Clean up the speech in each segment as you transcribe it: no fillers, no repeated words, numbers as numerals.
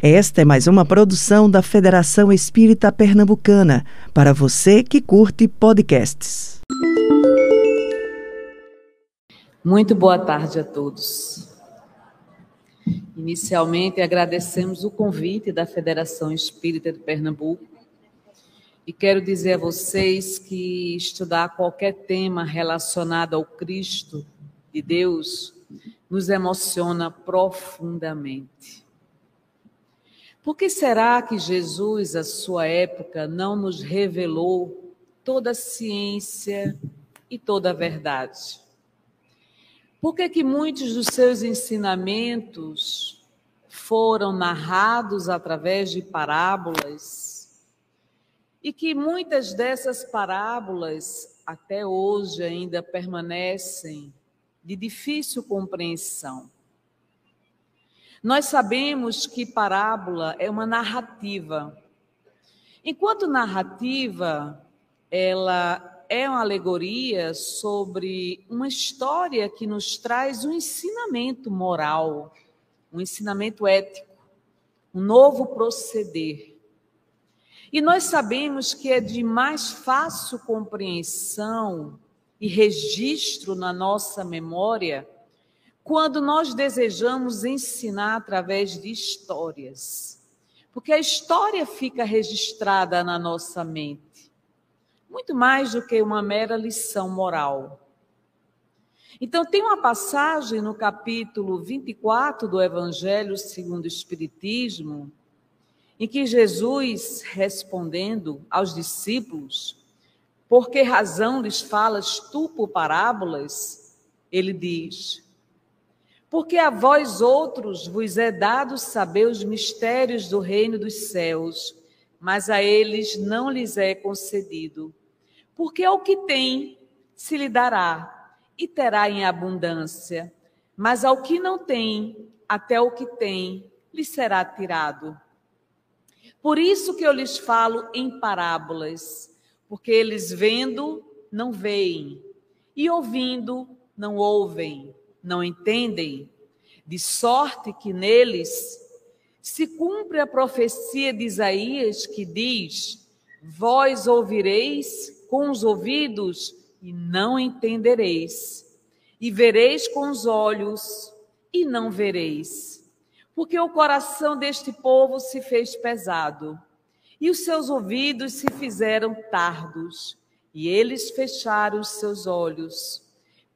Esta é mais uma produção da Federação Espírita Pernambucana, para você que curte podcasts. Muito boa tarde a todos. Inicialmente, agradecemos o convite da Federação Espírita de Pernambuco e quero dizer a vocês que estudar qualquer tema relacionado ao Cristo de Deus nos emociona profundamente. Por que será que Jesus, à sua época, não nos revelou toda a ciência e toda a verdade? Por que muitos dos seus ensinamentos foram narrados através de parábolas e que muitas dessas parábolas até hoje ainda permanecem de difícil compreensão? Nós sabemos que parábola é uma narrativa. Enquanto narrativa, ela é uma alegoria sobre uma história que nos traz um ensinamento moral, um ensinamento ético, um novo proceder. E nós sabemos que é de mais fácil compreensão e registro na nossa memória quando nós desejamos ensinar através de histórias, porque a história fica registrada na nossa mente, muito mais do que uma mera lição moral. Então, tem uma passagem no capítulo 24 do Evangelho segundo o Espiritismo, em que Jesus, respondendo aos discípulos, por que razão lhes falas tu por parábolas? Ele diz: porque a vós outros vos é dado saber os mistérios do reino dos céus, mas a eles não lhes é concedido. Porque ao que tem se lhe dará, e terá em abundância, mas ao que não tem, até o que tem lhe será tirado. Por isso que eu lhes falo em parábolas, porque eles vendo, não veem, e ouvindo, não ouvem, não entendem, de sorte que neles se cumpre a profecia de Isaías que diz: vós ouvireis com os ouvidos e não entendereis, e vereis com os olhos e não vereis, porque o coração deste povo se fez pesado, e os seus ouvidos se fizeram tardos, e eles fecharam os seus olhos,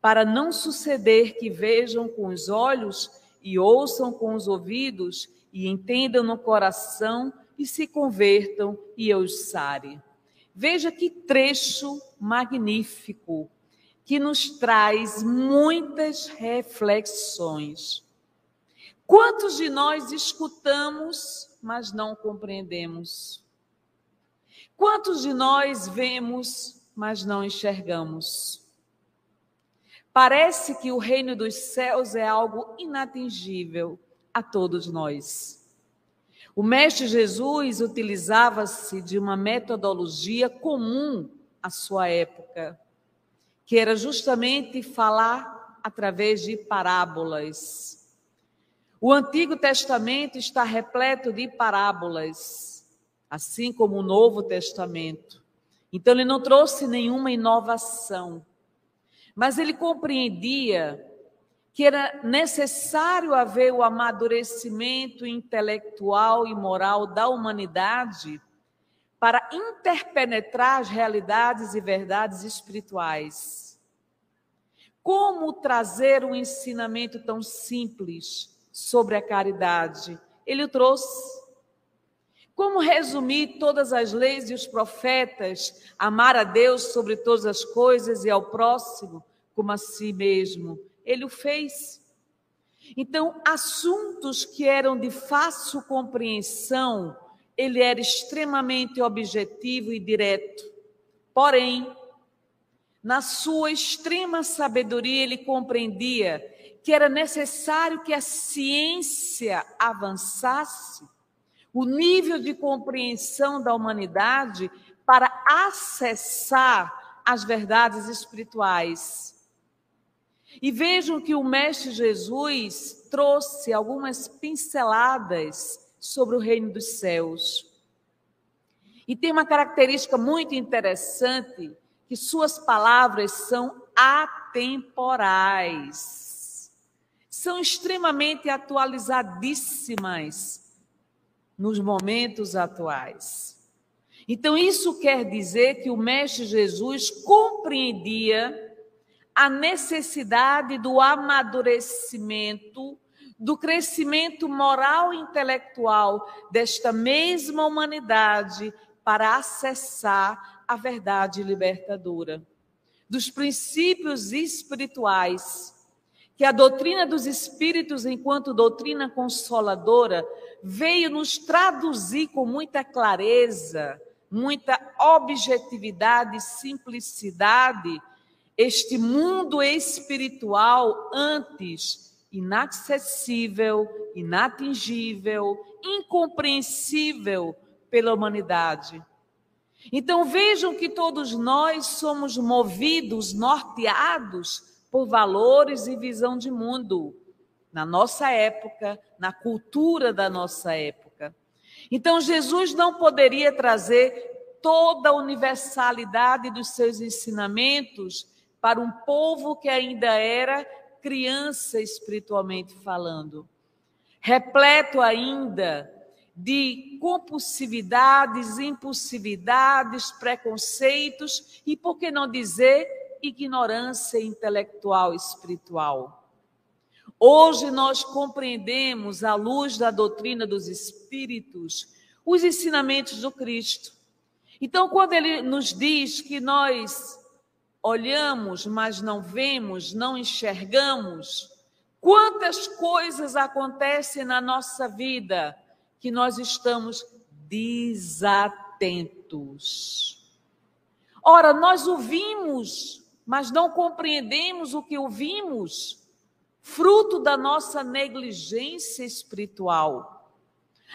para não suceder que vejam com os olhos e ouçam com os ouvidos e entendam no coração e se convertam e eu os sare. Veja que trecho magnífico que nos traz muitas reflexões. Quantos de nós escutamos, mas não compreendemos? Quantos de nós vemos, mas não enxergamos? Parece que o reino dos céus é algo inatingível a todos nós. O Mestre Jesus utilizava-se de uma metodologia comum à sua época, que era justamente falar através de parábolas. O Antigo Testamento está repleto de parábolas, assim como o Novo Testamento. Então, ele não trouxe nenhuma inovação. Mas ele compreendia que era necessário haver o amadurecimento intelectual e moral da humanidade para interpenetrar as realidades e verdades espirituais. Como trazer um ensinamento tão simples sobre a caridade? Ele o trouxe. Como resumir todas as leis e os profetas, amar a Deus sobre todas as coisas e ao próximo como a si mesmo? Ele o fez. Então, assuntos que eram de fácil compreensão, ele era extremamente objetivo e direto. Porém, na sua extrema sabedoria, ele compreendia que era necessário que a ciência avançasse, o nível de compreensão da humanidade para acessar as verdades espirituais. E vejam que o Mestre Jesus trouxe algumas pinceladas sobre o reino dos céus. E tem uma característica muito interessante, que suas palavras são atemporais. São extremamente atualizadíssimas nos momentos atuais. Então, isso quer dizer que o Mestre Jesus compreendia a necessidade do amadurecimento, do crescimento moral e intelectual desta mesma humanidade para acessar a verdade libertadora, dos princípios espirituais, que a doutrina dos Espíritos, enquanto doutrina consoladora, veio nos traduzir com muita clareza, muita objetividade e simplicidade, este mundo espiritual antes inacessível, inatingível, incompreensível pela humanidade. Então vejam que todos nós somos movidos, norteados por valores e visão de mundo, na nossa época, na cultura da nossa época. Então Jesus não poderia trazer toda a universalidade dos seus ensinamentos para um povo que ainda era criança espiritualmente falando, repleto ainda de compulsividades, impulsividades, preconceitos e, por que não dizer, ignorância intelectual e espiritual. Hoje nós compreendemos, à luz da doutrina dos Espíritos, os ensinamentos do Cristo. Então, quando ele nos diz que nós olhamos, mas não vemos, não enxergamos, quantas coisas acontecem na nossa vida que nós estamos desatentos. Ora, nós ouvimos, mas não compreendemos o que ouvimos, fruto da nossa negligência espiritual.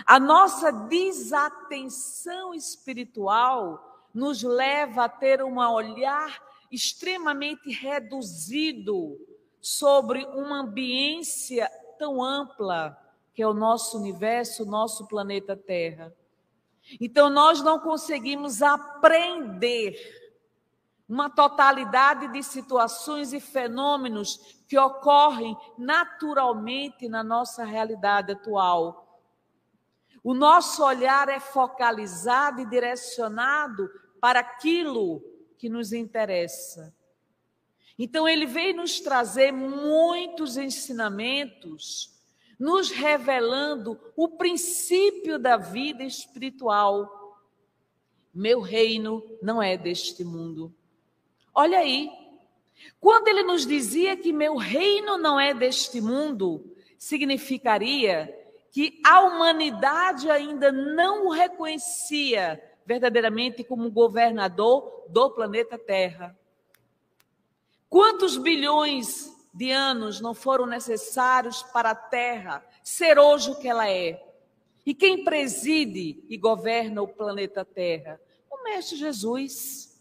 A nossa desatenção espiritual nos leva a ter um olhar extremamente reduzido sobre uma ambiência tão ampla que é o nosso universo, o nosso planeta Terra. Então, nós não conseguimos aprender uma totalidade de situações e fenômenos que ocorrem naturalmente na nossa realidade atual. O nosso olhar é focalizado e direcionado para aquilo que nos interessa. Então, ele veio nos trazer muitos ensinamentos, nos revelando o princípio da vida espiritual. Meu reino não é deste mundo. Olha aí, quando ele nos dizia que meu reino não é deste mundo, significaria que a humanidade ainda não o reconhecia verdadeiramente como governador do planeta Terra. Quantos bilhões de anos não foram necessários para a Terra ser hoje o que ela é? E quem preside e governa o planeta Terra? O Mestre Jesus.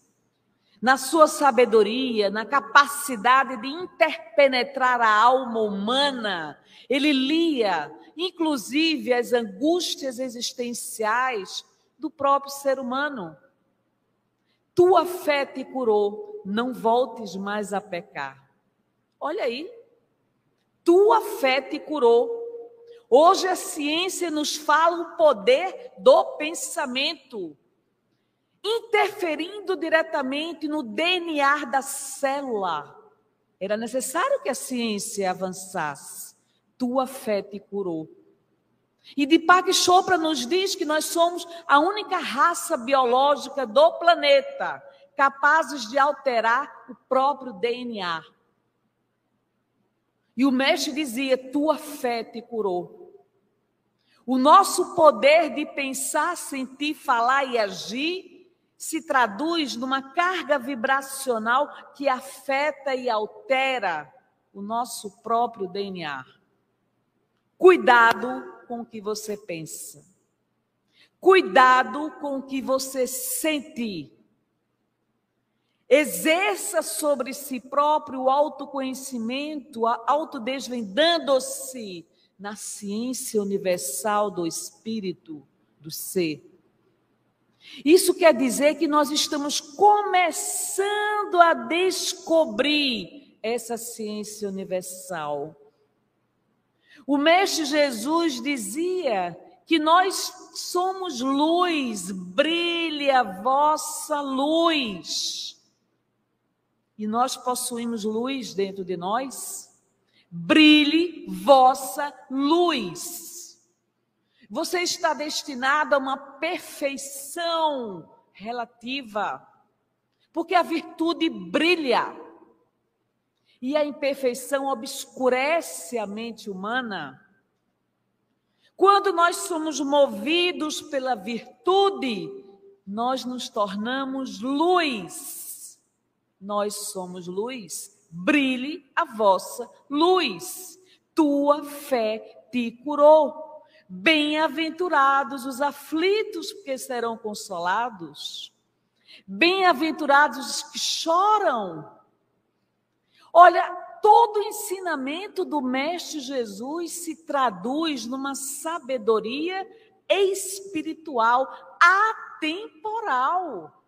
Na sua sabedoria, na capacidade de interpenetrar a alma humana, ele lia, inclusive, as angústias existenciais do próprio ser humano. Tua fé te curou, não voltes mais a pecar. Olha aí, tua fé te curou. Hoje a ciência nos fala o poder do pensamento, interferindo diretamente no DNA da célula. Era necessário que a ciência avançasse. Tua fé te curou. E Deepak Chopra nos diz que nós somos a única raça biológica do planeta capazes de alterar o próprio DNA. E o mestre dizia, tua fé te curou. O nosso poder de pensar, sentir, falar e agir se traduz numa carga vibracional que afeta e altera o nosso próprio DNA. Cuidado com o que você pensa. Cuidado com o que você sente. Exerça sobre si próprio o autoconhecimento, autodesvendando-se na ciência universal do espírito, do ser. Isso quer dizer que nós estamos começando a descobrir essa ciência universal. O Mestre Jesus dizia que nós somos luz, brilhe a vossa luz. E nós possuímos luz dentro de nós. Brilhe vossa luz. Você está destinado a uma perfeição relativa, porque a virtude brilha e a imperfeição obscurece a mente humana. Quando nós somos movidos pela virtude, nós nos tornamos luz. Nós somos luz. Brilhe a vossa luz. Tua fé te curou. Bem-aventurados os aflitos, porque serão consolados. Bem-aventurados os que choram. Olha, todo o ensinamento do Mestre Jesus se traduz numa sabedoria espiritual, atemporal,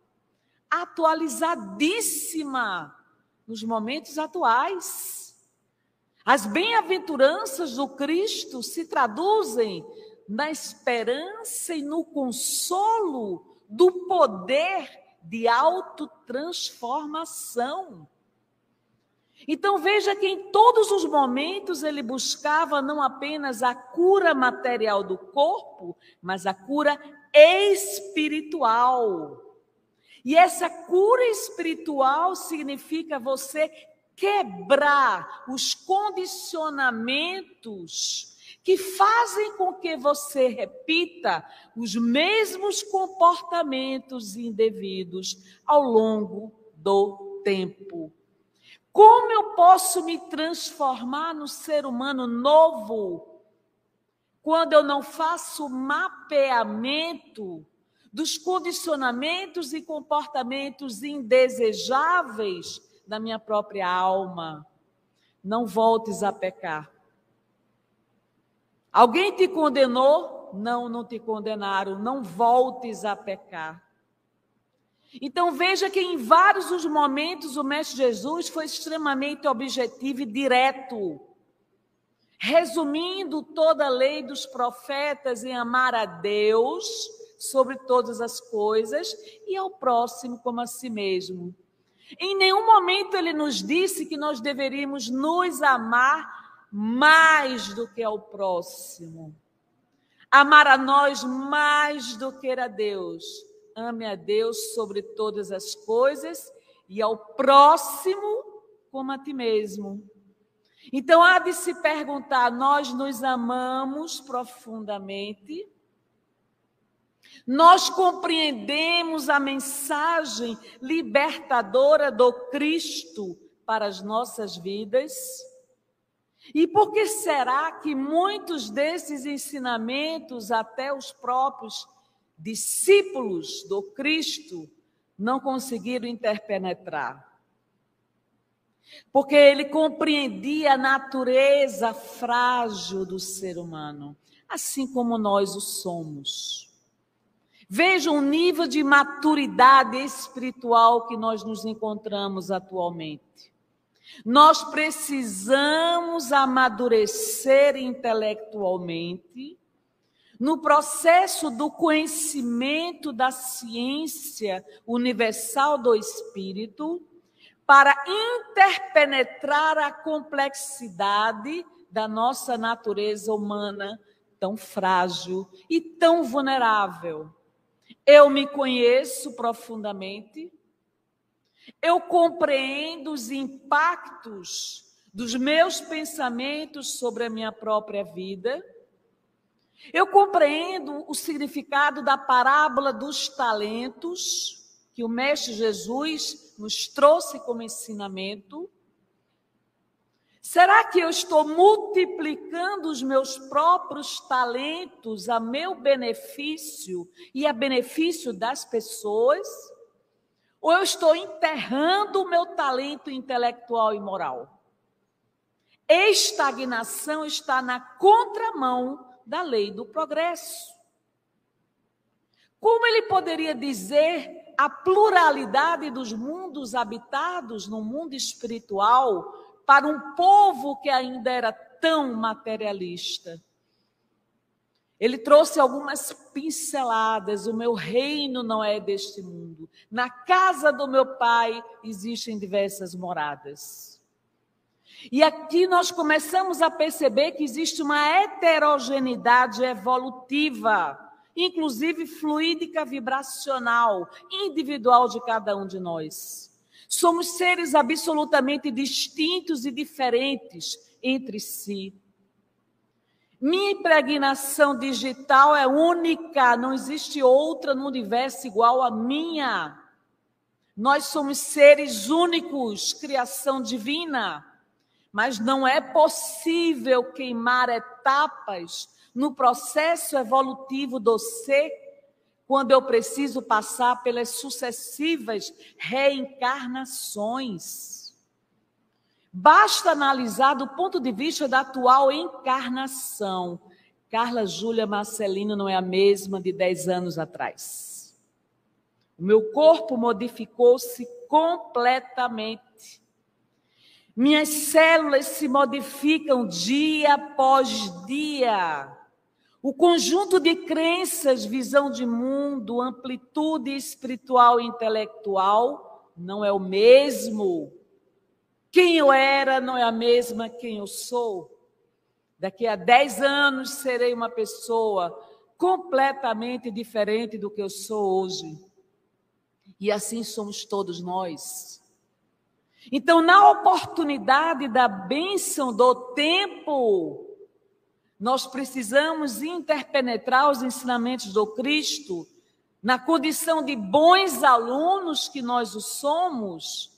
atualizadíssima nos momentos atuais. As bem-aventuranças do Cristo se traduzem na esperança e no consolo do poder de autotransformação. Então veja que em todos os momentos ele buscava não apenas a cura material do corpo, mas a cura espiritual. E essa cura espiritual significa você quebrar os condicionamentos que fazem com que você repita os mesmos comportamentos indevidos ao longo do tempo. Como eu posso me transformar no ser humano novo quando eu não faço mapeamento dos condicionamentos e comportamentos indesejáveis da minha própria alma? Não voltes a pecar. Alguém te condenou? Não, não te condenaram. Não voltes a pecar. Então veja que em vários dos momentos o Mestre Jesus foi extremamente objetivo e direto, resumindo toda a lei dos profetas em amar a Deus sobre todas as coisas e ao próximo como a si mesmo. Em nenhum momento ele nos disse que nós deveríamos nos amar mais do que ao próximo. Amar a nós mais do que a Deus. Ame a Deus sobre todas as coisas e ao próximo como a ti mesmo. Então há de se perguntar, nós nos amamos profundamente? Nós compreendemos a mensagem libertadora do Cristo para as nossas vidas? E por que será que muitos desses ensinamentos, até os próprios discípulos do Cristo, não conseguiram interpenetrar? Porque ele compreendia a natureza frágil do ser humano, assim como nós o somos. Vejam o nível de maturidade espiritual que nós nos encontramos atualmente. Nós precisamos amadurecer intelectualmente no processo do conhecimento da ciência universal do espírito para interpenetrar a complexidade da nossa natureza humana tão frágil e tão vulnerável. Eu me conheço profundamente, eu compreendo os impactos dos meus pensamentos sobre a minha própria vida, eu compreendo o significado da parábola dos talentos que o Mestre Jesus nos trouxe como ensinamento. Será que eu estou multiplicando os meus próprios talentos a meu benefício e a benefício das pessoas? Ou eu estou enterrando o meu talento intelectual e moral? Estagnação está na contramão da lei do progresso. Como ele poderia dizer a pluralidade dos mundos habitados no mundo espiritual para um povo que ainda era tão materialista? Ele trouxe algumas pinceladas. O meu reino não é deste mundo. Na casa do meu pai existem diversas moradas. E aqui nós começamos a perceber que existe uma heterogeneidade evolutiva, inclusive fluídica, vibracional, individual de cada um de nós. Somos seres absolutamente distintos e diferentes entre si. Minha impregnação digital é única, não existe outra no universo igual à minha. Nós somos seres únicos, criação divina, mas não é possível queimar etapas no processo evolutivo do ser quando eu preciso passar pelas sucessivas reencarnações. Basta analisar do ponto de vista da atual encarnação. Carla Júlia Marcelino não é a mesma de 10 anos atrás. O meu corpo modificou-se completamente. Minhas células se modificam dia após dia. O conjunto de crenças, visão de mundo, amplitude espiritual e intelectual não é o mesmo. Quem eu era não é a mesma quem eu sou. Daqui a 10 anos serei uma pessoa completamente diferente do que eu sou hoje. E assim somos todos nós. Então, na oportunidade da bênção do tempo, nós precisamos interpenetrar os ensinamentos do Cristo na condição de bons alunos que nós o somos,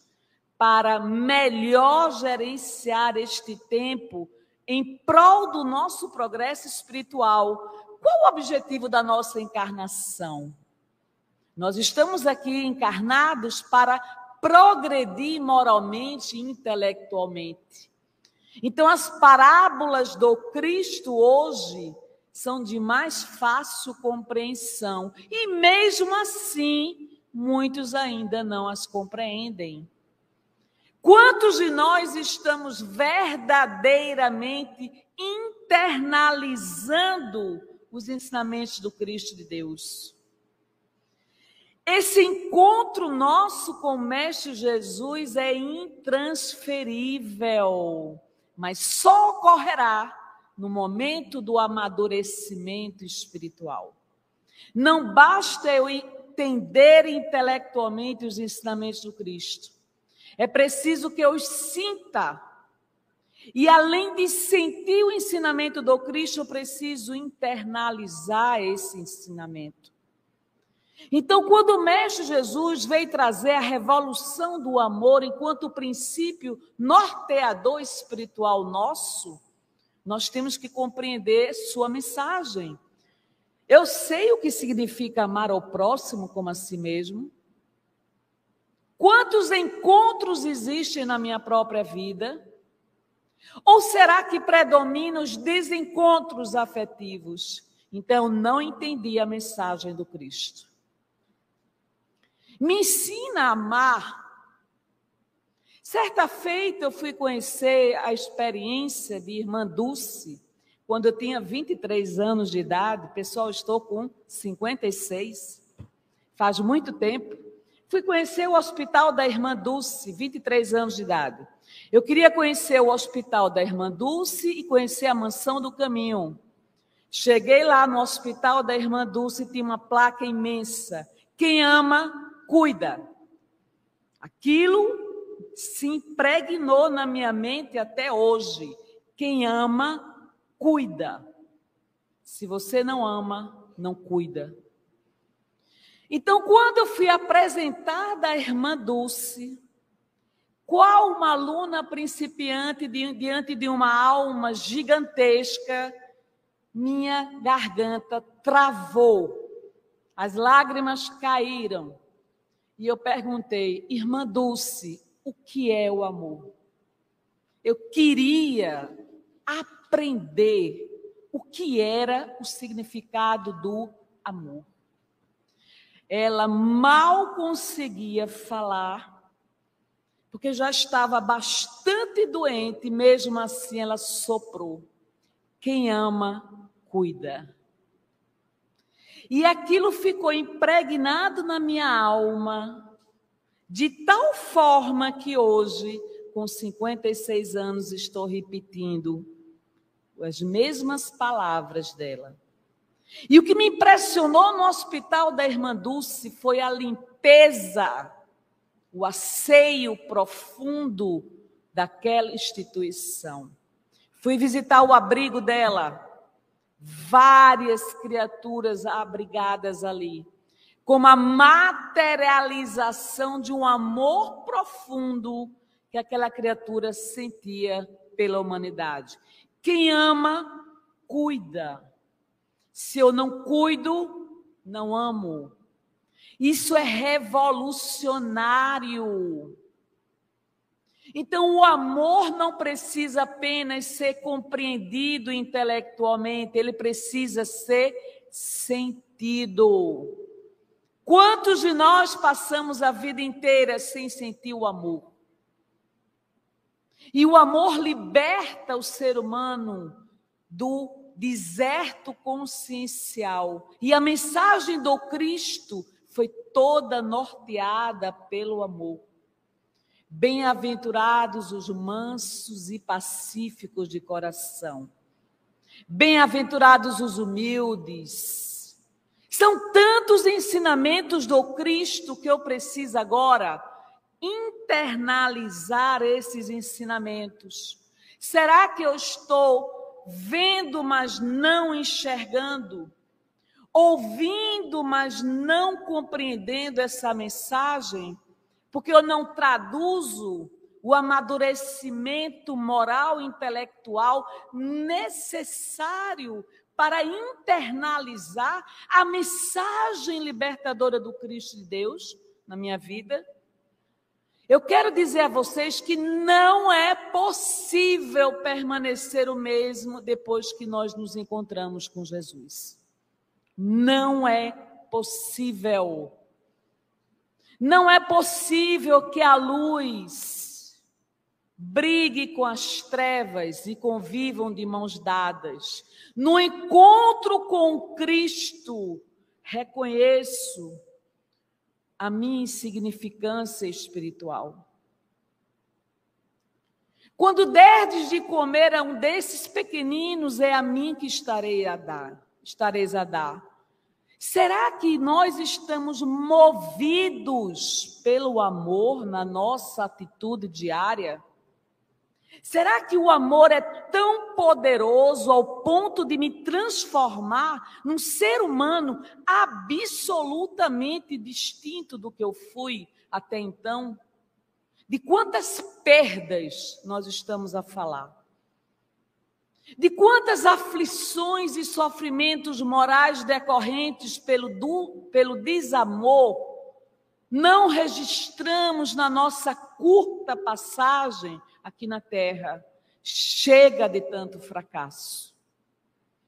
para melhor gerenciar este tempo em prol do nosso progresso espiritual. Qual o objetivo da nossa encarnação? Nós estamos aqui encarnados para progredir moralmente e intelectualmente. Então, as parábolas do Cristo hoje são de mais fácil compreensão. E mesmo assim, muitos ainda não as compreendem. Quantos de nós estamos verdadeiramente internalizando os ensinamentos do Cristo de Deus? Esse encontro nosso com o Mestre Jesus é intransferível, mas só ocorrerá no momento do amadurecimento espiritual. Não basta eu entender intelectualmente os ensinamentos do Cristo. É preciso que eu os sinta. E além de sentir o ensinamento do Cristo, eu preciso internalizar esse ensinamento. Então, quando o Mestre Jesus veio trazer a revolução do amor enquanto princípio norteador espiritual nosso, nós temos que compreender sua mensagem. Eu sei o que significa amar ao próximo como a si mesmo. Quantos encontros existem na minha própria vida? Ou será que predominam os desencontros afetivos? Então, eu não entendi a mensagem do Cristo. Me ensina a amar. Certa feita, eu fui conhecer a experiência de Irmã Dulce, quando eu tinha 23 anos de idade. Pessoal, estou com 56. Faz muito tempo. Fui conhecer o hospital da Irmã Dulce, 23 anos de idade. Eu queria conhecer o hospital da Irmã Dulce e conhecer a Mansão do Caminho. Cheguei lá no hospital da Irmã Dulce e tinha uma placa imensa. Quem ama, cuida. Aquilo se impregnou na minha mente até hoje. Quem ama, cuida. Se você não ama, não cuida. Então, quando eu fui apresentada à Irmã Dulce, qual uma aluna principiante diante de uma alma gigantesca, minha garganta travou, as lágrimas caíram. E eu perguntei: Irmã Dulce, o que é o amor? eu queria aprender o que era o significado do amor. Ela mal conseguia falar, porque já estava bastante doente, mesmo assim ela soprou. Quem ama, cuida. E aquilo ficou impregnado na minha alma, de tal forma que hoje, com 56 anos, estou repetindo as mesmas palavras dela. E o que me impressionou no hospital da Irmã Dulce foi a limpeza, o asseio profundo daquela instituição. Fui visitar o abrigo dela, várias criaturas abrigadas ali, como a materialização de um amor profundo que aquela criatura sentia pela humanidade. Quem ama, cuida. Se eu não cuido, não amo. Isso é revolucionário. Então, o amor não precisa apenas ser compreendido intelectualmente, ele precisa ser sentido. Quantos de nós passamos a vida inteira sem sentir o amor? E o amor liberta o ser humano do deserto consciencial. E a mensagem do Cristo foi toda norteada pelo amor. Bem-aventurados os mansos e pacíficos de coração. Bem-aventurados os humildes. São tantos ensinamentos do Cristo que eu preciso agora internalizar esses ensinamentos. Será que eu estou vendo, mas não enxergando? Ouvindo, mas não compreendendo essa mensagem? Porque eu não traduzo o amadurecimento moral e intelectual necessário para internalizar a mensagem libertadora do Cristo de Deus na minha vida. Eu quero dizer a vocês que não é possível permanecer o mesmo depois que nós nos encontramos com Jesus. Não é possível. Não é possível que a luz brigue com as trevas e convivam de mãos dadas. No encontro com Cristo, reconheço a minha insignificância espiritual. Quando derdes de comer a um desses pequeninos, é a mim que estareis a dar. Será que nós estamos movidos pelo amor na nossa atitude diária? Será que o amor é tão poderoso ao ponto de me transformar num ser humano absolutamente distinto do que eu fui até então? De quantas perdas nós estamos a falar? De quantas aflições e sofrimentos morais decorrentes pelo desamor não registramos na nossa curta passagem aqui na Terra? Chega de tanto fracasso.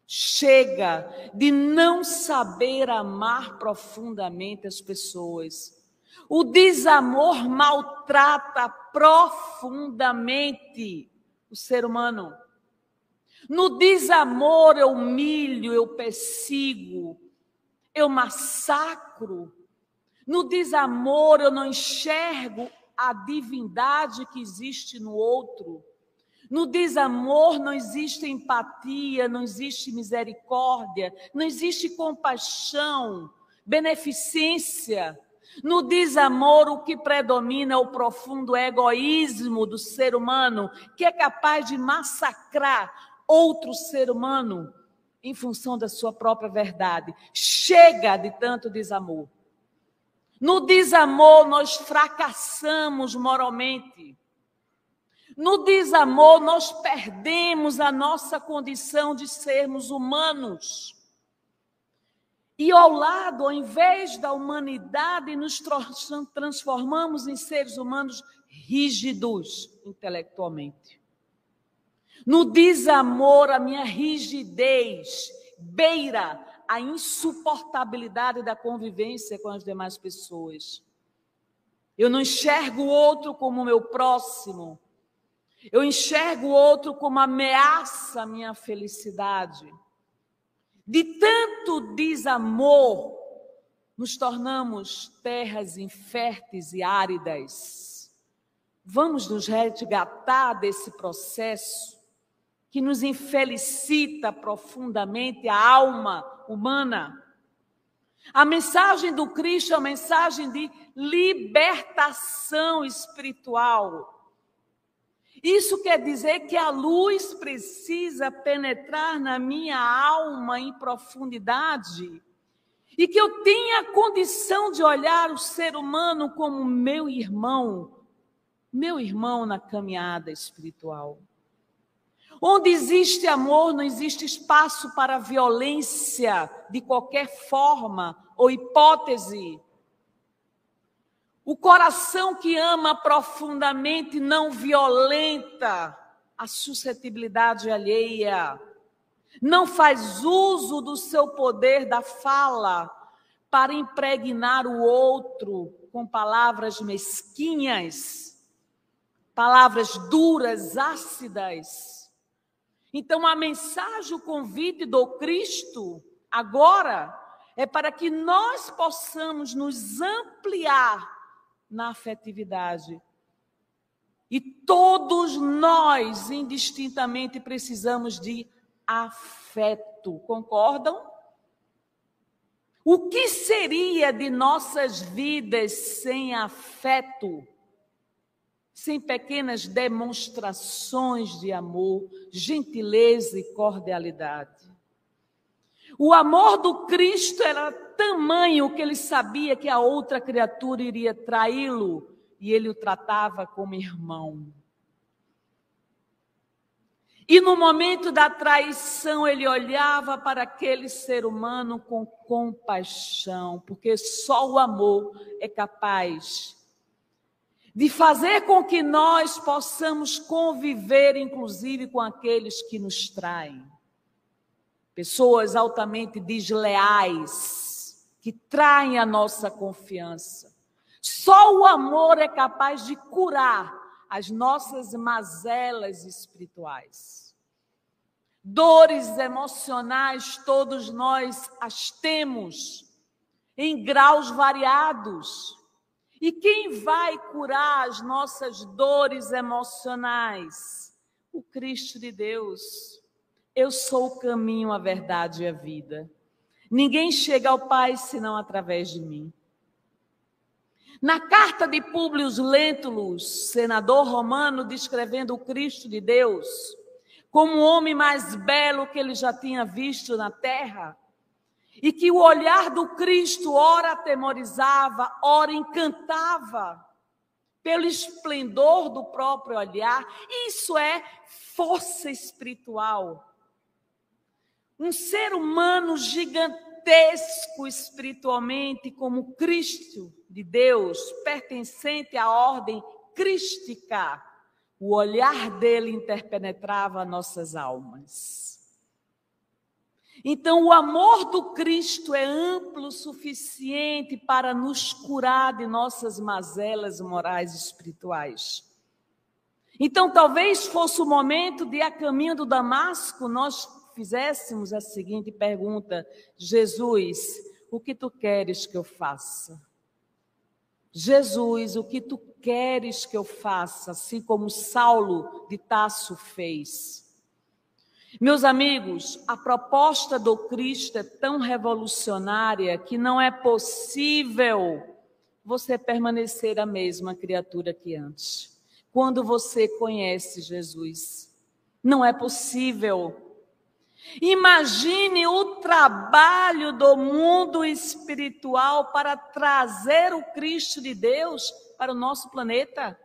Chega de não saber amar profundamente as pessoas. O desamor maltrata profundamente o ser humano. No desamor eu humilho, eu persigo, eu massacro. No desamor eu não enxergo a divindade que existe no outro. No desamor não existe empatia, não existe misericórdia, não existe compaixão, beneficência. No desamor o que predomina é o profundo egoísmo do ser humano, que é capaz de massacrar outro ser humano em função da sua própria verdade. Chega de tanto desamor. No desamor nós fracassamos moralmente. No desamor nós perdemos a nossa condição de sermos humanos. E ao lado, ao invés da humanidade, nos transformamos em seres humanos rígidos intelectualmente. No desamor, a minha rigidez beira a insuportabilidade da convivência com as demais pessoas. Eu não enxergo o outro como meu próximo. Eu enxergo o outro como ameaça à minha felicidade. De tanto desamor, nos tornamos terras inférteis e áridas. Vamos nos resgatar desse processo que nos infelicita profundamente a alma humana. A mensagem do Cristo é uma mensagem de libertação espiritual. Isso quer dizer que a luz precisa penetrar na minha alma em profundidade e que eu tenha a condição de olhar o ser humano como meu irmão na caminhada espiritual. Onde existe amor, não existe espaço para violência de qualquer forma ou hipótese. O coração que ama profundamente não violenta a suscetibilidade alheia, não faz uso do seu poder da fala para impregnar o outro com palavras mesquinhas, palavras duras, ácidas. Então, a mensagem, o convite do Cristo, agora, é para que nós possamos nos ampliar na afetividade. E todos nós, indistintamente, precisamos de afeto. Concordam? O que seria de nossas vidas sem afeto? Sem pequenas demonstrações de amor, gentileza e cordialidade. O amor do Cristo era tamanho que ele sabia que a outra criatura iria traí-lo e ele o tratava como irmão. E no momento da traição ele olhava para aquele ser humano com compaixão, porque só o amor é capaz de fazer com que nós possamos conviver, inclusive, com aqueles que nos traem. Pessoas altamente desleais, que traem a nossa confiança. Só o amor é capaz de curar as nossas mazelas espirituais. Dores emocionais, todos nós as temos, em graus variados. E quem vai curar as nossas dores emocionais? O Cristo de Deus. Eu sou o caminho, a verdade e a vida. Ninguém chega ao Pai senão através de mim. Na carta de Públio Lentulus, senador romano, descrevendo o Cristo de Deus como o homem mais belo que ele já tinha visto na terra, e que o olhar do Cristo ora atemorizava, ora encantava, pelo esplendor do próprio olhar. Isso é força espiritual. Um ser humano gigantesco espiritualmente, como Cristo de Deus, pertencente à ordem crística, o olhar dele interpenetrava nossas almas. Então, o amor do Cristo é amplo o suficiente para nos curar de nossas mazelas morais e espirituais. Então, talvez fosse o momento de, a caminho do Damasco, nós fizéssemos a seguinte pergunta: Jesus, o que tu queres que eu faça? Jesus, o que tu queres que eu faça? Assim como Saulo de Tarso fez. Meus amigos, a proposta do Cristo é tão revolucionária que não é possível você permanecer a mesma criatura que antes. Quando você conhece Jesus, não é possível. Imagine o trabalho do mundo espiritual para trazer o Cristo de Deus para o nosso planeta.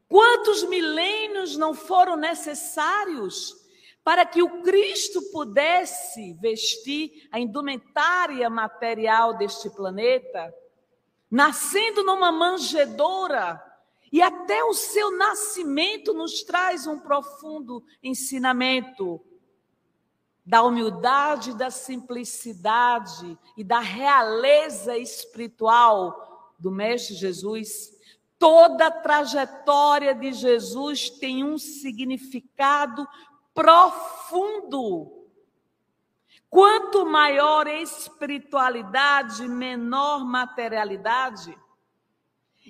Quantos milênios não foram necessários para que o Cristo pudesse vestir a indumentária material deste planeta, nascendo numa manjedoura E até o seu nascimento nos traz um profundo ensinamento da humildade, da simplicidade e da realeza espiritual do Mestre Jesus. Toda a trajetória de Jesus tem um significado profundo. Quanto maior espiritualidade, menor materialidade.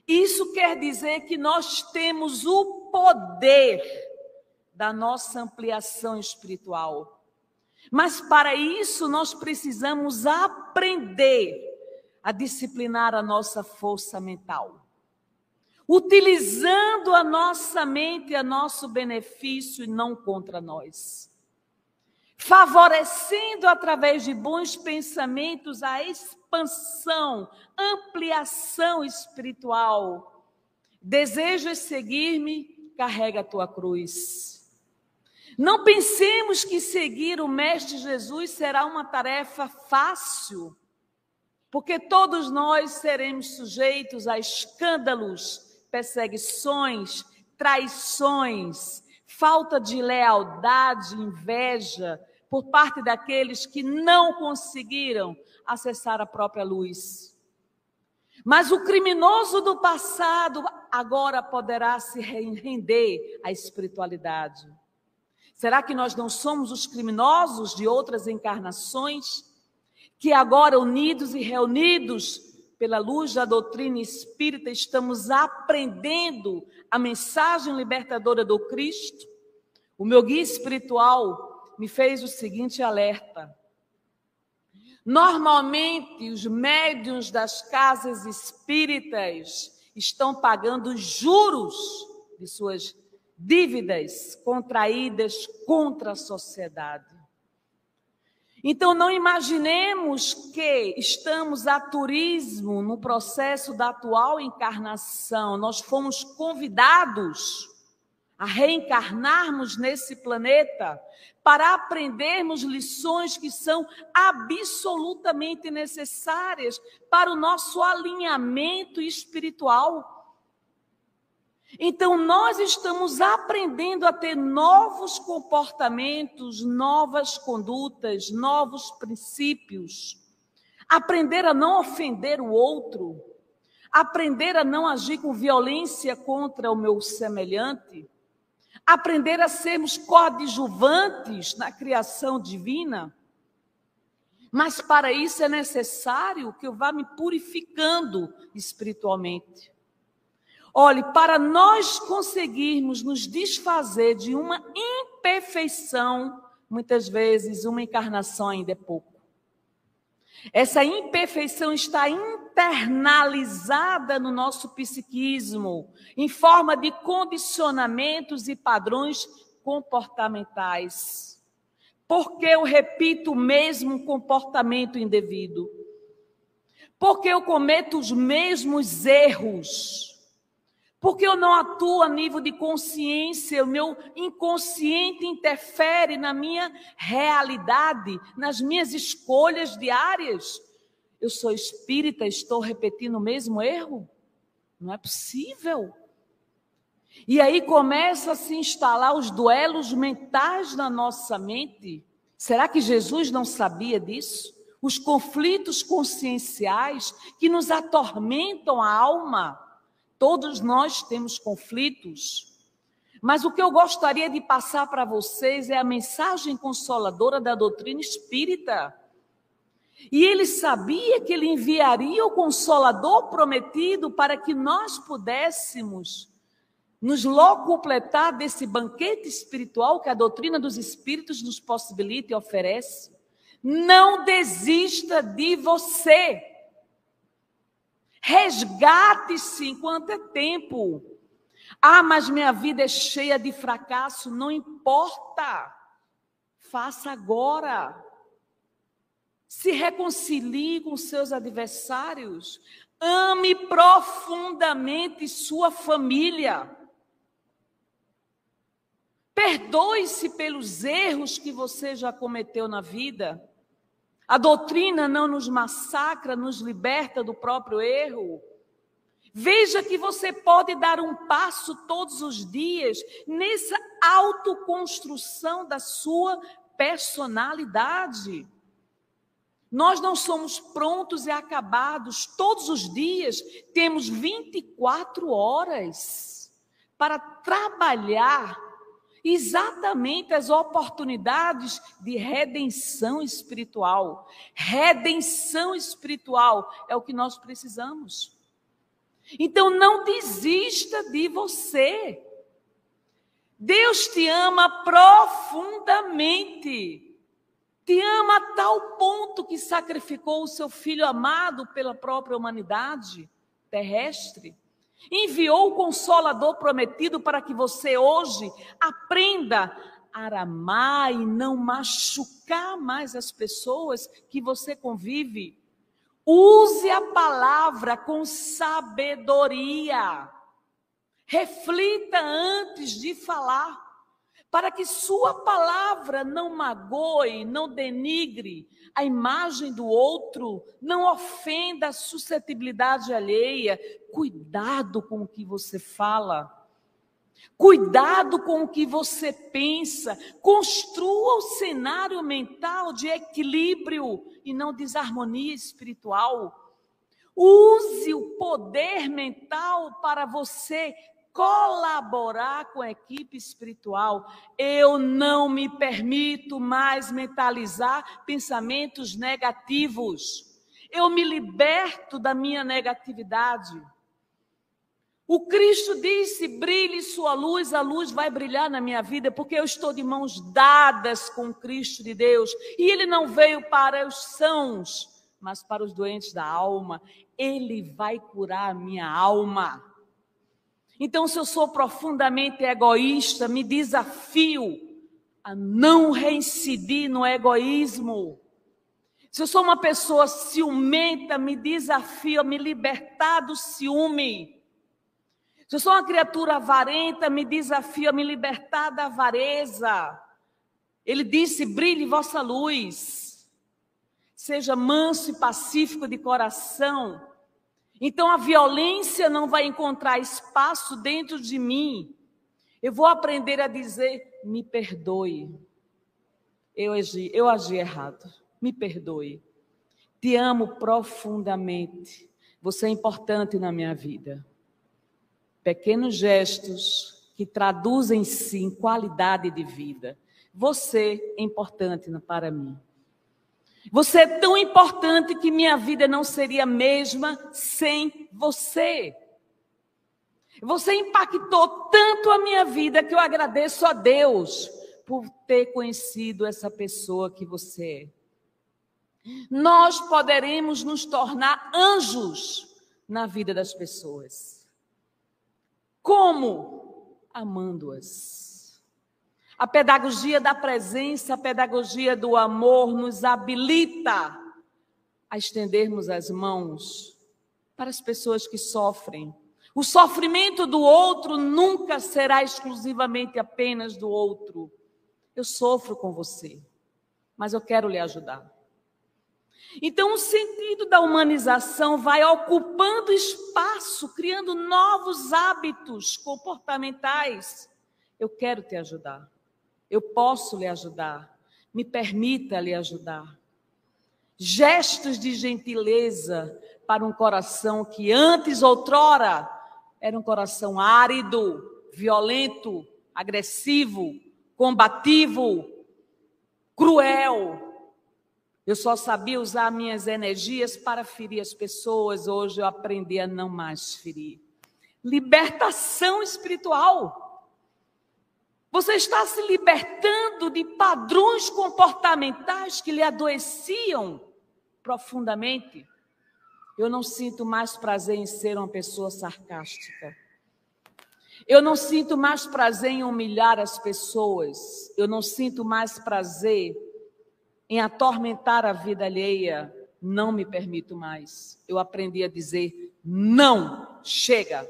Isso quer dizer que nós temos o poder da nossa ampliação espiritual. Mas para isso nós precisamos aprender a disciplinar a nossa força mental. Utilizando a nossa mente a nosso benefício e não contra nós. Favorecendo através de bons pensamentos a expansão, ampliação espiritual. Desejas seguir-me? Carrega a tua cruz. Não pensemos que seguir o Mestre Jesus será uma tarefa fácil, porque todos nós seremos sujeitos a escândalos, perseguições, traições, falta de lealdade, inveja, por parte daqueles que não conseguiram acessar a própria luz. Mas o criminoso do passado agora poderá se render à espiritualidade. Será que nós não somos os criminosos de outras encarnações, que agora, unidos e reunidos pela luz da doutrina espírita, estamos aprendendo a mensagem libertadora do Cristo? O meu guia espiritual me fez o seguinte alerta. Normalmente, os médiuns das casas espíritas estão pagando juros de suas dívidas contraídas contra a sociedade. Então, não imaginemos que estamos a turismo no processo da atual encarnação. Nós fomos convidados a reencarnarmos nesse planeta para aprendermos lições que são absolutamente necessárias para o nosso alinhamento espiritual. Então, nós estamos aprendendo a ter novos comportamentos, novas condutas, novos princípios. Aprender a não ofender o outro. Aprender a não agir com violência contra o meu semelhante. Aprender a sermos coadjuvantes na criação divina. Mas para isso é necessário que eu vá me purificando espiritualmente. Olhe, para nós conseguirmos nos desfazer de uma imperfeição, muitas vezes uma encarnação ainda é pouco. Essa imperfeição está internalizada no nosso psiquismo, em forma de condicionamentos e padrões comportamentais. Por que eu repito o mesmo comportamento indevido? Porque eu cometo os mesmos erros? Porque eu não atuo a nível de consciência, o meu inconsciente interfere na minha realidade, nas minhas escolhas diárias. Eu sou espírita, estou repetindo o mesmo erro? Não é possível. E aí começa a se instalar os duelos mentais na nossa mente. Será que Jesus não sabia disso? Os conflitos conscienciais que nos atormentam a alma. Todos nós temos conflitos, mas o que eu gostaria de passar para vocês é a mensagem consoladora da doutrina espírita. E ele sabia que ele enviaria o Consolador prometido para que nós pudéssemos nos locupletar desse banquete espiritual que a doutrina dos espíritos nos possibilita e oferece. Não desista de você. Resgate-se enquanto é tempo. Ah, mas minha vida é cheia de fracasso. Não importa. Faça agora. Se reconcilie com seus adversários. Ame profundamente sua família. Perdoe-se pelos erros que você já cometeu na vida. A doutrina não nos massacra, nos liberta do próprio erro. Veja que você pode dar um passo todos os dias nessa autoconstrução da sua personalidade. Nós não somos prontos e acabados. Todos os dias temos 24 horas para trabalhar exatamente as oportunidades de redenção espiritual. Redenção espiritual é o que nós precisamos. Então não desista de você. Deus te ama profundamente. Te ama a tal ponto que sacrificou o seu Filho amado pela própria humanidade terrestre. Enviou o Consolador prometido para que você hoje aprenda a amar e não machucar mais as pessoas que você convive. Use a palavra com sabedoria. Reflita antes de falar, para que sua palavra não magoe, não denigre a imagem do outro, não ofenda a suscetibilidade alheia. Cuidado com o que você fala. Cuidado com o que você pensa. Construa o cenário mental de equilíbrio e não desarmonia espiritual. Use o poder mental para você colaborar com a equipe espiritual. Eu não me permito mais mentalizar pensamentos negativos. Eu me liberto da minha negatividade. O Cristo disse: brilhe sua luz, a luz vai brilhar na minha vida, porque eu estou de mãos dadas com o Cristo de Deus. E Ele não veio para os sãos, mas para os doentes da alma. Ele vai curar a minha alma. Então, se eu sou profundamente egoísta, me desafio a não reincidir no egoísmo. Se eu sou uma pessoa ciumenta, me desafio a me libertar do ciúme. Se eu sou uma criatura avarenta, me desafio a me libertar da avareza. Ele disse: brilhe vossa luz. Seja manso e pacífico de coração. Então a violência não vai encontrar espaço dentro de mim. Eu vou aprender a dizer: me perdoe. Eu agi errado. Me perdoe. Te amo profundamente. Você é importante na minha vida. Pequenos gestos que traduzem-se em qualidade de vida. Você é importante para mim. Você é tão importante que minha vida não seria a mesma sem você. Você impactou tanto a minha vida que eu agradeço a Deus por ter conhecido essa pessoa que você é. Nós poderemos nos tornar anjos na vida das pessoas. Como? Amando-as. A pedagogia da presença, a pedagogia do amor nos habilita a estendermos as mãos para as pessoas que sofrem. O sofrimento do outro nunca será exclusivamente apenas do outro. Eu sofro com você, mas eu quero lhe ajudar. Então, o sentido da humanização vai ocupando espaço, criando novos hábitos comportamentais. Eu quero te ajudar. Eu posso lhe ajudar. Me permita lhe ajudar. Gestos de gentileza para um coração que antes, outrora, era um coração árido, violento, agressivo, combativo, cruel. Eu só sabia usar minhas energias para ferir as pessoas. Hoje eu aprendi a não mais ferir. Libertação espiritual. Você está se libertando de padrões comportamentais que lhe adoeciam profundamente. Eu não sinto mais prazer em ser uma pessoa sarcástica. Eu não sinto mais prazer em humilhar as pessoas. Eu não sinto mais prazer em atormentar a vida alheia. Não me permito mais. Eu aprendi a dizer: não, chega.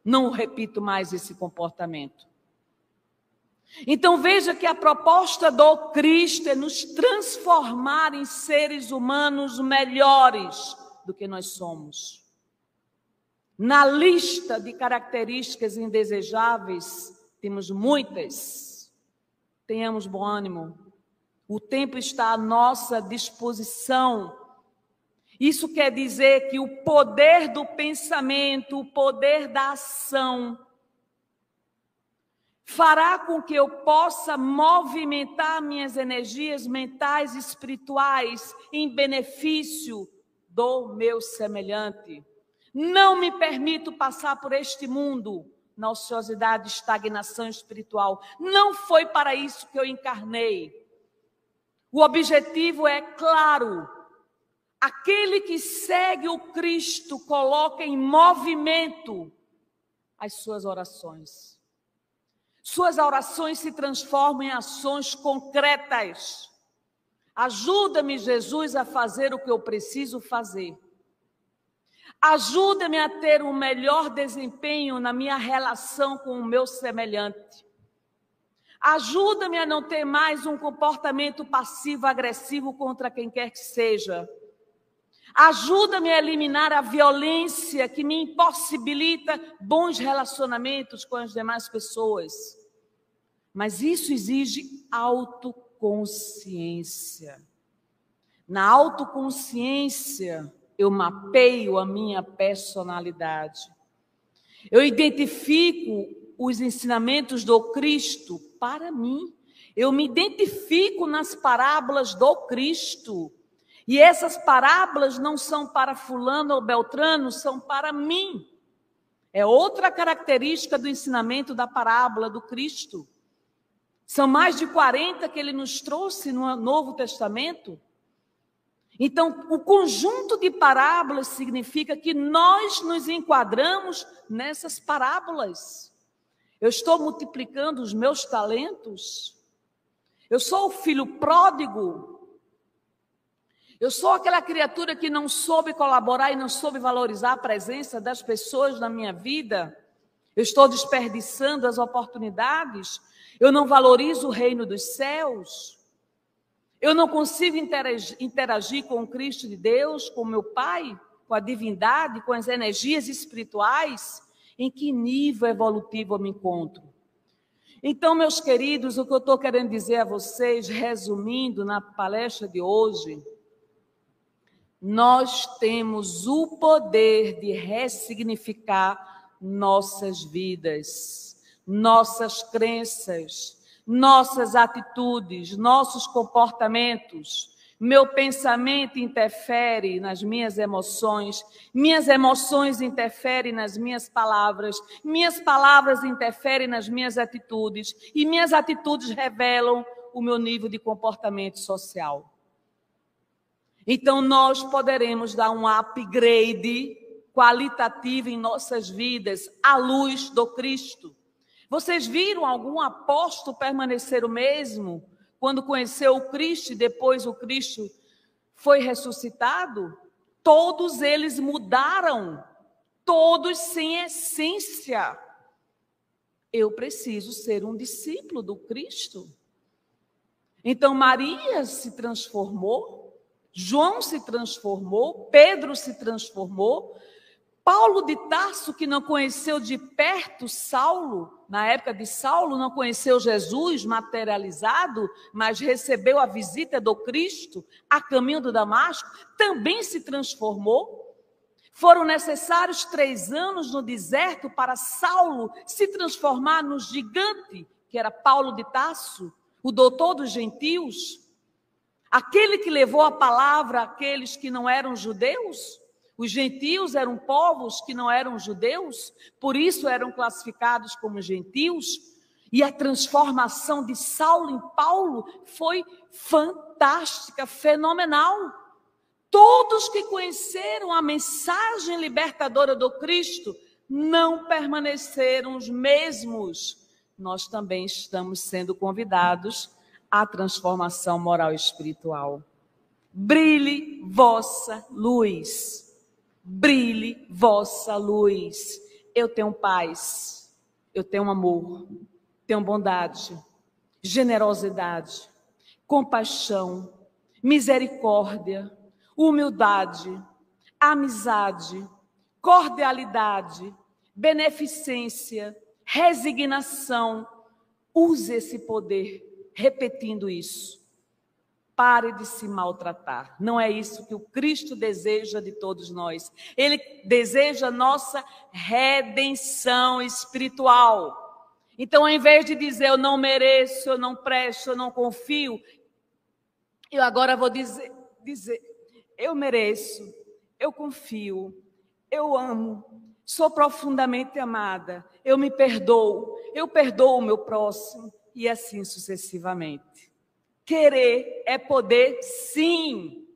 Não repito mais esse comportamento. Então veja que a proposta do Cristo é nos transformar em seres humanos melhores do que nós somos. Na lista de características indesejáveis, temos muitas. Tenhamos bom ânimo. O tempo está à nossa disposição. Isso quer dizer que o poder do pensamento, o poder da ação, fará com que eu possa movimentar minhas energias mentais e espirituais em benefício do meu semelhante. Não me permito passar por este mundo na ociosidade, estagnação espiritual. Não foi para isso que eu encarnei. O objetivo é claro. Aquele que segue o Cristo coloca em movimento as suas orações. Suas orações se transformam em ações concretas. Ajuda-me, Jesus, a fazer o que eu preciso fazer. Ajuda-me a ter um melhor desempenho na minha relação com o meu semelhante. Ajuda-me a não ter mais um comportamento passivo-agressivo contra quem quer que seja. Ajuda-me a eliminar a violência que me impossibilita bons relacionamentos com as demais pessoas. Mas isso exige autoconsciência. Na autoconsciência, eu mapeio a minha personalidade. Eu identifico os ensinamentos do Cristo para mim. Eu me identifico nas parábolas do Cristo. E essas parábolas não são para fulano ou beltrano, são para mim. É outra característica do ensinamento da parábola do Cristo. São mais de 40 que ele nos trouxe no Novo Testamento. Então, o conjunto de parábolas significa que nós nos enquadramos nessas parábolas. Eu estou multiplicando os meus talentos. Eu sou o filho pródigo. Eu sou aquela criatura que não soube colaborar e não soube valorizar a presença das pessoas na minha vida. Eu estou desperdiçando as oportunidades. Eu não valorizo o reino dos céus. Eu não consigo interagir com o Cristo de Deus, com o meu Pai, com a divindade, com as energias espirituais. Em que nível evolutivo eu me encontro? Então, meus queridos, o que eu estou querendo dizer a vocês, resumindo na palestra de hoje, nós temos o poder de ressignificar nossas vidas, nossas crenças, nossas atitudes, nossos comportamentos. Meu pensamento interfere nas minhas emoções interferem nas minhas palavras interferem nas minhas atitudes, e minhas atitudes revelam o meu nível de comportamento social. Então, nós poderemos dar um upgrade qualitativo em nossas vidas à luz do Cristo. Vocês viram algum apóstolo permanecer o mesmo quando conheceu o Cristo e depois o Cristo foi ressuscitado? Todos eles mudaram, todos sem essência. Eu preciso ser um discípulo do Cristo. Então, Maria se transformou, João se transformou, Pedro se transformou, Paulo de Tarso, que não conheceu de perto Saulo, na época de Saulo, não conheceu Jesus materializado, mas recebeu a visita do Cristo a caminho do Damasco, também se transformou. Foram necessários 3 anos no deserto para Saulo se transformar no gigante, que era Paulo de Tarso, o doutor dos gentios, aquele que levou a palavra àqueles que não eram judeus. Os gentios eram povos que não eram judeus, por isso eram classificados como gentios. E a transformação de Saulo em Paulo foi fantástica, fenomenal. Todos que conheceram a mensagem libertadora do Cristo não permaneceram os mesmos. Nós também estamos sendo convidados à transformação moral e espiritual. Brilhe vossa luz. Brilhe vossa luz. Eu tenho paz, eu tenho amor, tenho bondade, generosidade, compaixão, misericórdia, humildade, amizade, cordialidade, beneficência, resignação. Use esse poder repetindo isso. Pare de se maltratar. Não é isso que o Cristo deseja de todos nós. Ele deseja nossa redenção espiritual. Então, ao invés de dizer eu não mereço, eu não presto, eu não confio, eu agora vou dizer eu mereço, eu confio, eu amo, sou profundamente amada, eu me perdoo, eu perdoo o meu próximo e assim sucessivamente. Querer é poder, sim.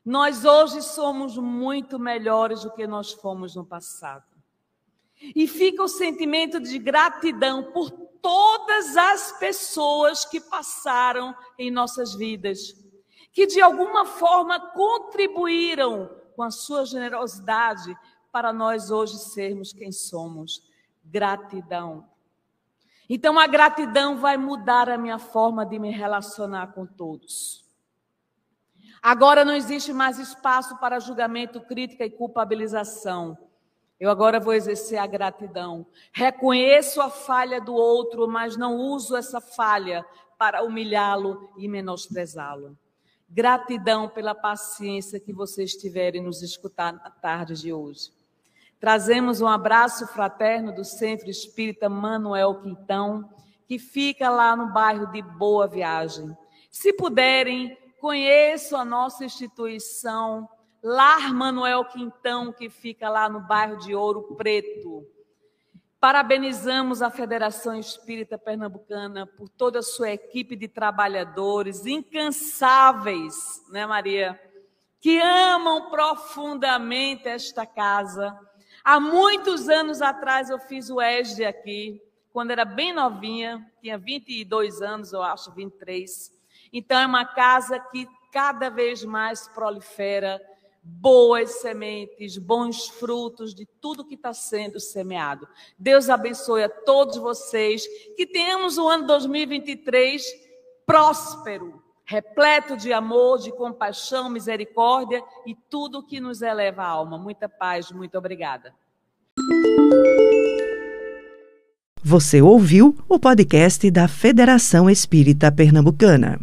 Nós hoje somos muito melhores do que nós fomos no passado. E fica o sentimento de gratidão por todas as pessoas que passaram em nossas vidas, que de alguma forma contribuíram com a sua generosidade para nós hoje sermos quem somos. Gratidão. Então, a gratidão vai mudar a minha forma de me relacionar com todos. Agora não existe mais espaço para julgamento, crítica e culpabilização. Eu agora vou exercer a gratidão. Reconheço a falha do outro, mas não uso essa falha para humilhá-lo e menosprezá-lo. Gratidão pela paciência que vocês tiverem nos escutar na tarde de hoje. Trazemos um abraço fraterno do Centro Espírita Manuel Quintão, que fica lá no bairro de Boa Viagem. Se puderem, conheçam a nossa instituição, Lar Manuel Quintão, que fica lá no bairro de Ouro Preto. Parabenizamos a Federação Espírita Pernambucana por toda a sua equipe de trabalhadores incansáveis, né, Maria? Que amam profundamente esta casa. Há muitos anos atrás eu fiz o ESD aqui, quando era bem novinha, tinha 22 anos, eu acho, 23. Então é uma casa que cada vez mais prolifera boas sementes, bons frutos de tudo que está sendo semeado. Deus abençoe a todos vocês, que tenhamos o ano 2023 próspero, repleto de amor, de compaixão, misericórdia e tudo que nos eleva a alma. Muita paz, muito obrigada. Você ouviu o podcast da Federação Espírita Pernambucana.